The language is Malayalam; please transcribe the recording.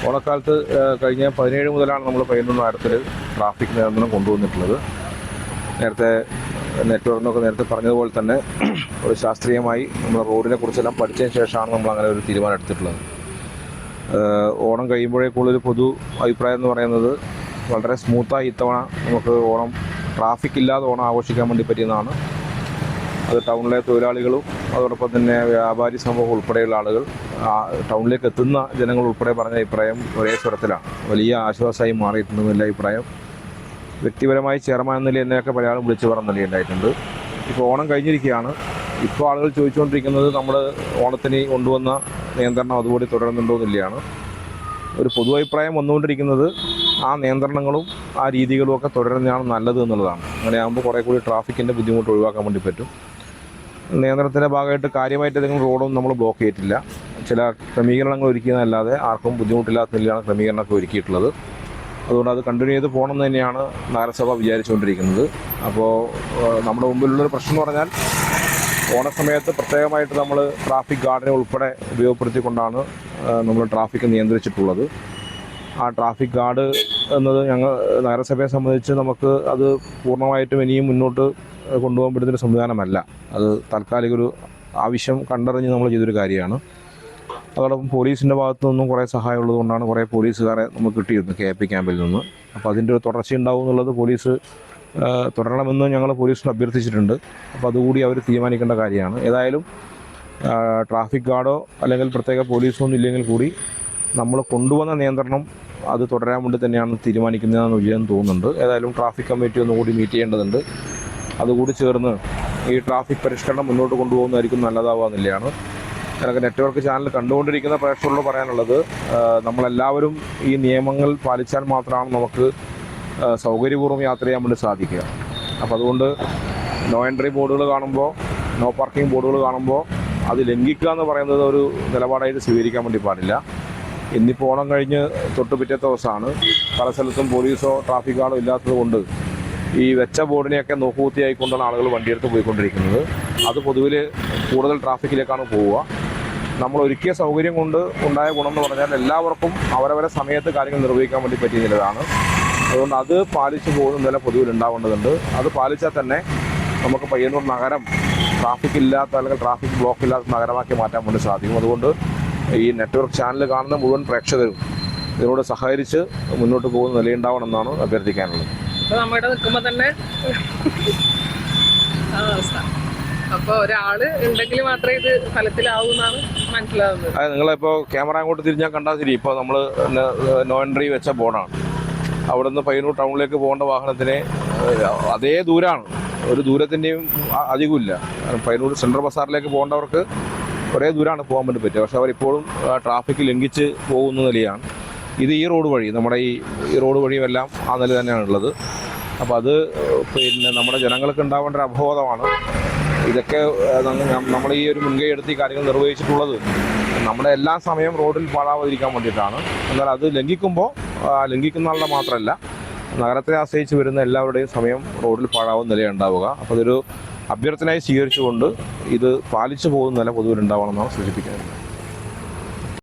ഓണക്കാലത്ത് കഴിഞ്ഞ 17 മുതലാണ് നമ്മൾ പയ്യന്നൂർ നഗരത്തിൽ ട്രാഫിക് നിയന്ത്രണം കൊണ്ടുവന്നിട്ടുള്ളത്. നേരത്തെ നെറ്റ്വർക്കിനൊക്കെ നേരത്തെ പറഞ്ഞതുപോലെ തന്നെ ഒരു ശാസ്ത്രീയമായി നമ്മൾ റോഡിനെ കുറിച്ചെല്ലാം പഠിച്ചതിന് ശേഷമാണ് നമ്മൾ അങ്ങനെ ഒരു തീരുമാനം എടുത്തിട്ടുള്ളത്. ഓണം കഴിയുമ്പോഴേക്കുള്ളൊരു പൊതു അഭിപ്രായം എന്ന് പറയുന്നത് വളരെ സ്മൂത്തായി ഇത്തവണ നമുക്ക് ഓണം ട്രാഫിക് ഇല്ലാതെ ഓണം ആഘോഷിക്കാൻ വേണ്ടി പറ്റിയെന്നാണ്. അത് ടൗണിലെ തൊഴിലാളികളും അതോടൊപ്പം തന്നെ വ്യാപാരി സമൂഹം ഉൾപ്പെടെയുള്ള ആളുകൾ, ടൗണിലേക്ക് എത്തുന്ന ജനങ്ങൾ ഉൾപ്പെടെ പറഞ്ഞ അഭിപ്രായം ഒരേ സ്വരത്തിലാണ്. വലിയ ആശ്വാസമായി മാറിയിട്ടുണ്ടെന്നുള്ള അഭിപ്രായം വ്യക്തിപരമായി ചെയർമാൻ എന്ന നിലയിൽ എന്നെയൊക്കെ പലയാളും വിളിച്ചു പറഞ്ഞ നിലയുണ്ടായിട്ടുണ്ട്. ഇപ്പോൾ ഓണം കഴിഞ്ഞിരിക്കുകയാണ്. ഇപ്പോൾ ആളുകൾ ചോദിച്ചുകൊണ്ടിരിക്കുന്നത് നമ്മൾ ഓണത്തിന് കൊണ്ടുവന്ന നിയന്ത്രണം അതുകൂടി തുടരുന്നുണ്ടോ എന്നില്ലയാണ്. ഒരു പൊതു അഭിപ്രായം വന്നുകൊണ്ടിരിക്കുന്നത് ആ നിയന്ത്രണങ്ങളും ആ രീതികളും ഒക്കെ തുടരുന്നതാണ് നല്ലത് എന്നുള്ളതാണ്. അങ്ങനെയാകുമ്പോൾ കുറേ കൂടി ട്രാഫിക്കിൻ്റെ ബുദ്ധിമുട്ട് ഒഴിവാക്കാൻ വേണ്ടി പറ്റും. നിയന്ത്രണത്തിൻ്റെ ഭാഗമായിട്ട് കാര്യമായിട്ട് ഏതെങ്കിലും റോഡൊന്നും നമ്മൾ ബ്ലോക്ക് ചെയ്തിട്ടില്ല. ചില ക്രമീകരണങ്ങൾ ഒരുക്കിയതല്ലാതെ ആർക്കും ബുദ്ധിമുട്ടില്ലാത്ത നിലയിലാണ് ക്രമീകരണമൊക്കെ ഒരുക്കിയിട്ടുള്ളത്. അതുകൊണ്ട് അത് കണ്ടിന്യൂ ചെയ്ത് പോകണമെന്ന് തന്നെയാണ് നഗരസഭ വിചാരിച്ചുകൊണ്ടിരിക്കുന്നത്. അപ്പോൾ നമ്മുടെ മുമ്പിലുള്ളൊരു പ്രശ്നം എന്ന് പറഞ്ഞാൽ ഓണസമയത്ത് പ്രത്യേകമായിട്ട് നമ്മൾ ട്രാഫിക് ഗാർഡിനെ ഉൾപ്പെടെ ഉപയോഗപ്പെടുത്തിക്കൊണ്ടാണ് നമ്മൾ ട്രാഫിക് നിയന്ത്രിച്ചിട്ടുള്ളത്. ആ ട്രാഫിക് ഗാർഡ് എന്നത് നഗരസഭയെ സംബന്ധിച്ച് നമുക്ക് അത് പൂർണ്ണമായിട്ടും ഇനിയും മുന്നോട്ട് കൊണ്ടുപോകാൻ പറ്റുന്നൊരു സംവിധാനമല്ല. അത് താൽക്കാലിക ഒരു ആവശ്യം കണ്ടറിഞ്ഞ് നമ്മൾ ചെയ്തൊരു കാര്യമാണ്. അതോടൊപ്പം പോലീസിൻ്റെ ഭാഗത്തു നിന്നും കുറേ സഹായം ഉള്ളതുകൊണ്ടാണ് കുറേ പോലീസുകാരെ നമുക്ക് കിട്ടിയിരുന്നു KP ക്യാമ്പിൽ നിന്ന്. അപ്പോൾ അതിൻ്റെ ഒരു തുടർച്ച ഉണ്ടാവും എന്നുള്ളത് പോലീസ് തുടരണമെന്ന് ഞങ്ങൾ പോലീസിന് അഭ്യർത്ഥിച്ചിട്ടുണ്ട്. അപ്പോൾ അതുകൂടി അവർ തീരുമാനിക്കേണ്ട കാര്യമാണ്. ഏതായാലും ട്രാഫിക് ഗാർഡോ അല്ലെങ്കിൽ പ്രത്യേക പോലീസോ ഒന്നും ഇല്ലെങ്കിൽ കൂടി നമ്മൾ കൊണ്ടുവന്ന നിയന്ത്രണം അത് തുടരാൻ വേണ്ടി തന്നെയാണ് തീരുമാനിക്കുന്നതെന്ന് വിജയം തോന്നുന്നുണ്ട്. ഏതായാലും ട്രാഫിക് കമ്മിറ്റി ഒന്നുകൂടി മീറ്റ് ചെയ്യേണ്ടതുണ്ട്. അതുകൂടി ചേർന്ന് ഈ ട്രാഫിക് പരിഷ്കരണം മുന്നോട്ട് കൊണ്ടുപോകുന്നതായിരിക്കും നല്ലതാവുകയെന്നില്ലാണ്. എനിക്ക് നെറ്റ്വർക്ക് ചാനൽ കണ്ടുകൊണ്ടിരിക്കുന്ന പ്രേക്ഷകരോട് പറയാനുള്ളത്, നമ്മളെല്ലാവരും ഈ നിയമങ്ങൾ പാലിച്ചാൽ മാത്രമാണ് നമുക്ക് സൗകര്യപൂർവ്വം യാത്ര ചെയ്യാൻ വേണ്ടി സാധിക്കുക. അപ്പോൾ അതുകൊണ്ട് നോ എൻട്രി ബോർഡുകൾ കാണുമ്പോൾ, നോ പാർക്കിംഗ് ബോർഡുകൾ കാണുമ്പോൾ അത് ലംഘിക്കുക എന്ന് പറയുന്നത് ഒരു നിലപാടായിട്ട് സ്വീകരിക്കാൻ വേണ്ടി പാടില്ല. ഇന്നിപ്പോൾ ഓണം കഴിഞ്ഞ് തൊട്ട് പിറ്റത്തെ ദിവസമാണ്. പല സ്ഥലത്തും പോലീസോ ട്രാഫിക് ഗാർഡോ ഇല്ലാത്തത് കൊണ്ട് ഈ വെച്ച ബോർഡിനെയൊക്കെ നോക്കുകുത്തിയായിക്കൊണ്ടാണ് ആളുകൾ വണ്ടിയെടുത്ത് പോയിക്കൊണ്ടിരിക്കുന്നത്. അത് പൊതുവിൽ കൂടുതൽ ട്രാഫിക്കിലേക്കാണ് പോവുക. നമ്മൾ ഒരുക്കിയ സൗകര്യം കൊണ്ട് ഉണ്ടായ ഗുണമെന്ന് പറഞ്ഞാൽ എല്ലാവർക്കും അവരവരെ സമയത്ത് കാര്യങ്ങൾ നിർവഹിക്കാൻ വേണ്ടി പറ്റിയെന്നുള്ളതാണ്. അതുകൊണ്ട് അത് പാലിച്ചു പോകുന്ന നില പൊതുവിൽ ഉണ്ടാവേണ്ടതുണ്ട്. അത് പാലിച്ചാൽ തന്നെ നമുക്ക് പയ്യന്നൂർ നഗരം ട്രാഫിക് ഇല്ലാത്ത അല്ലെങ്കിൽ ട്രാഫിക് ബ്ലോക്ക് ഇല്ലാത്ത നഗരമാക്കി മാറ്റാൻ വേണ്ടി സാധിക്കും. അതുകൊണ്ട് ഈ നെറ്റ്വർക്ക് ചാനൽ കാണുന്ന മുഴുവൻ പ്രേക്ഷകരും ഇതിനോട് സഹകരിച്ച് മുന്നോട്ട് പോകുന്ന നിലയുണ്ടാവണമെന്നാണ് അഭ്യർത്ഥിക്കാനുള്ളത്. നമ്മുടെ നിൽക്കുമ്പോൾ തന്നെ അവസ്ഥ, അപ്പോൾ ഒരാള് ഉണ്ടെങ്കിൽ മാത്രമേ ഇത് ഫലത്തിലാവൂന്നാണ് മനസ്സിലാവുന്നത്. അതെ, നിങ്ങളിപ്പോൾ ക്യാമറ അങ്ങോട്ട് തിരിഞ്ഞാൽ കണ്ടാൽ ശരി. ഇപ്പോൾ നമ്മൾ നോ എൻട്രി വെച്ച ബോർഡാണ്. അവിടെ നിന്ന് പയ്യന്നൂർ ടൗണിലേക്ക് പോകേണ്ട വാഹനത്തിന് അതേ ദൂരമാണ്, ഒരു ദൂരത്തിൻ്റെയും അധികമില്ല. പയ്യന്നൂർ സെൻട്രൽ ബസാറിലേക്ക് പോകേണ്ടവർക്ക് കുറേ ദൂരമാണ് പോകാൻ വേണ്ടി പറ്റുക. പക്ഷേ അവരിപ്പോഴും ട്രാഫിക് ലംഘിച്ച് പോകുന്ന നിലയാണ്. ഇത് ഈ റോഡ് വഴി, നമ്മുടെ ഈ റോഡ് വഴിയുമെല്ലാം ആ നില തന്നെയാണ് ഉള്ളത്. അപ്പോൾ അത് നമ്മുടെ ജനങ്ങൾക്ക് ഉണ്ടാവേണ്ട ഒരു അബോധമാണ്. ഇതൊക്കെ നമ്മൾ ഈ ഒരു മുൻകൈ എടുത്ത് ഈ കാര്യങ്ങൾ നിർവഹിച്ചിട്ടുള്ളത് നമ്മുടെ എല്ലാ സമയം റോഡിൽ പാഴാവാതിരിക്കാൻ വേണ്ടിയിട്ടാണ്. എന്നാൽ അത് ലംഘിക്കുന്ന ആളുടെ മാത്രമല്ല, നഗരത്തെ ആശ്രയിച്ച് വരുന്ന എല്ലാവരുടെയും സമയം റോഡിൽ പാഴാവുന്ന നിലയുണ്ടാവുക. അപ്പോൾ അതൊരു അഭ്യർത്ഥനയായി സ്വീകരിച്ചുകൊണ്ട് ഇത് പാലിച്ചു പോകുന്ന നില പൊതുവിൽ ഉണ്ടാവണമെന്നാണ് സൂചിപ്പിക്കുന്നത്.